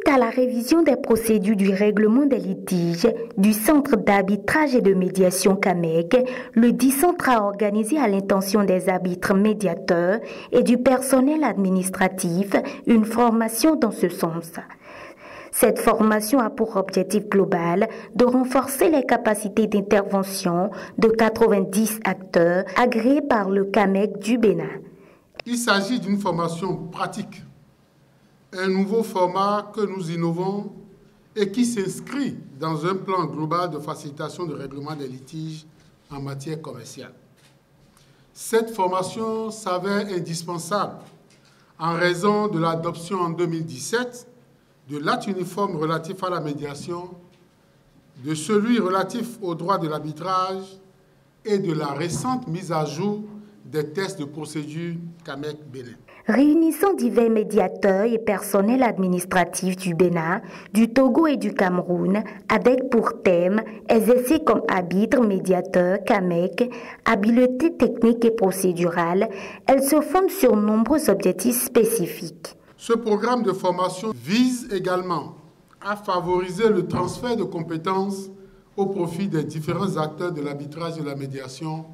Suite à la révision des procédures du règlement des litiges du Centre d'arbitrage et de médiation CAMEC, le dit centre a organisé à l'intention des arbitres médiateurs et du personnel administratif une formation dans ce sens. Cette formation a pour objectif global de renforcer les capacités d'intervention de 90 acteurs agréés par le CAMEC du Bénin. Il s'agit d'une formation pratique, un nouveau format que nous innovons et qui s'inscrit dans un plan global de facilitation de règlement des litiges en matière commerciale. Cette formation s'avère indispensable en raison de l'adoption en 2017 de l'acte uniforme relatif à la médiation, de celui relatif au droit de l'arbitrage et de la récente mise à jour des tests de procédure CAMEC Bénin. Réunissant divers médiateurs et personnels administratifs du Bénin, du Togo et du Cameroun, avec pour thème exercer comme arbitre médiateur CAMEC, habileté technique et procédurale, elle se fonde sur nombreux objectifs spécifiques. Ce programme de formation vise également à favoriser le transfert de compétences au profit des différents acteurs de l'arbitrage et de la médiation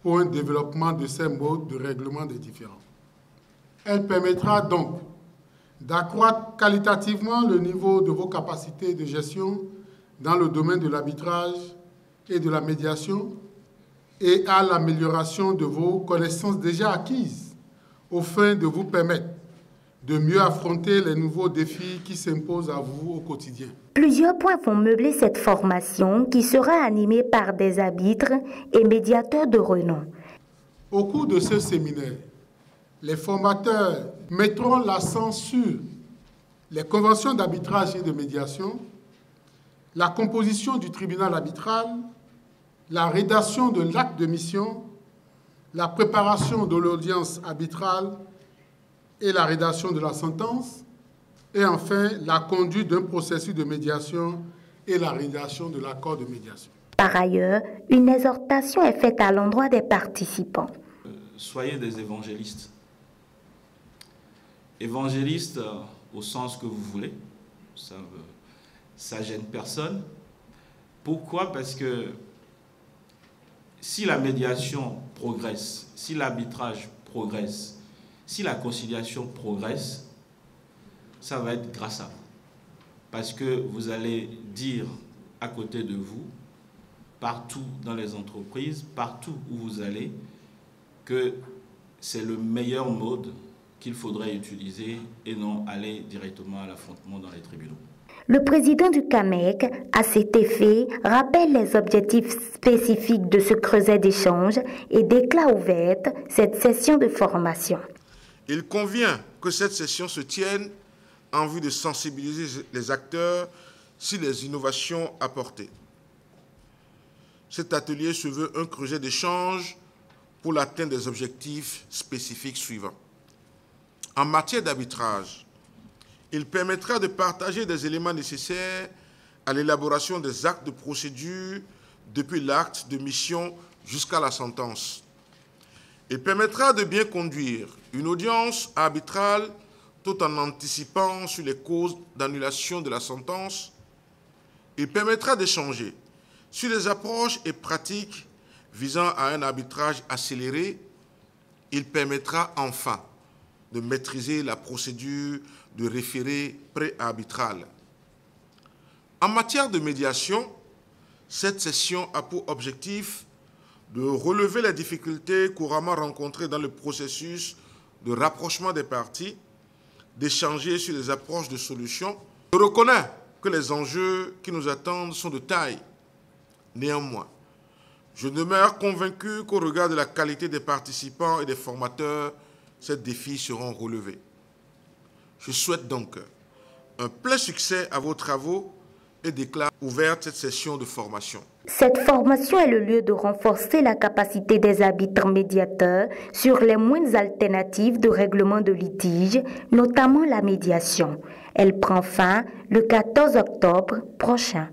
pour un développement de ces modes de règlement des différends. Elle permettra donc d'accroître qualitativement le niveau de vos capacités de gestion dans le domaine de l'arbitrage et de la médiation et à l'amélioration de vos connaissances déjà acquises au fin de vous permettre de mieux affronter les nouveaux défis qui s'imposent à vous au quotidien. Plusieurs points vont meubler cette formation qui sera animée par des arbitres et médiateurs de renom. Au cours de ce séminaire, les formateurs mettront l'accent sur les conventions d'arbitrage et de médiation, la composition du tribunal arbitral, la rédaction de l'acte de mission, la préparation de l'audience arbitrale et la rédaction de la sentence, et enfin la conduite d'un processus de médiation et la rédaction de l'accord de médiation. Par ailleurs, une exhortation est faite à l'endroit des participants. Soyez des évangélistes. Évangélistes au sens que vous voulez, ça gêne personne. Pourquoi? Parce que si la médiation progresse, si l'arbitrage progresse, si la conciliation progresse, ça va être grâce à vous. Parce que vous allez dire à côté de vous, partout dans les entreprises, partout où vous allez, que c'est le meilleur mode qu'il faudrait utiliser et non aller directement à l'affrontement dans les tribunaux. Le président du CAMEC, à cet effet, rappelle les objectifs spécifiques de ce creuset d'échange et déclare ouverte cette session de formation. Il convient que cette session se tienne en vue de sensibiliser les acteurs sur les innovations apportées. Cet atelier se veut un creuset d'échange pour l'atteinte des objectifs spécifiques suivants. En matière d'arbitrage, il permettra de partager des éléments nécessaires à l'élaboration des actes de procédure depuis l'acte de mission jusqu'à la sentence. Il permettra de bien conduire une audience arbitrale tout en anticipant sur les causes d'annulation de la sentence. Il permettra d'échanger sur les approches et pratiques visant à un arbitrage accéléré. Il permettra enfin de maîtriser la procédure de référé pré-arbitral. En matière de médiation, cette session a pour objectif de relever les difficultés couramment rencontrées dans le processus de rapprochement des parties, d'échanger sur les approches de solutions. Je reconnais que les enjeux qui nous attendent sont de taille. Néanmoins, je demeure convaincu qu'au regard de la qualité des participants et des formateurs, ces défis seront relevés. Je souhaite donc un plein succès à vos travaux et déclare ouverte cette session de formation. Cette formation est le lieu de renforcer la capacité des arbitres médiateurs sur les moindres alternatives de règlement de litige, notamment la médiation. Elle prend fin le 14 octobre prochain.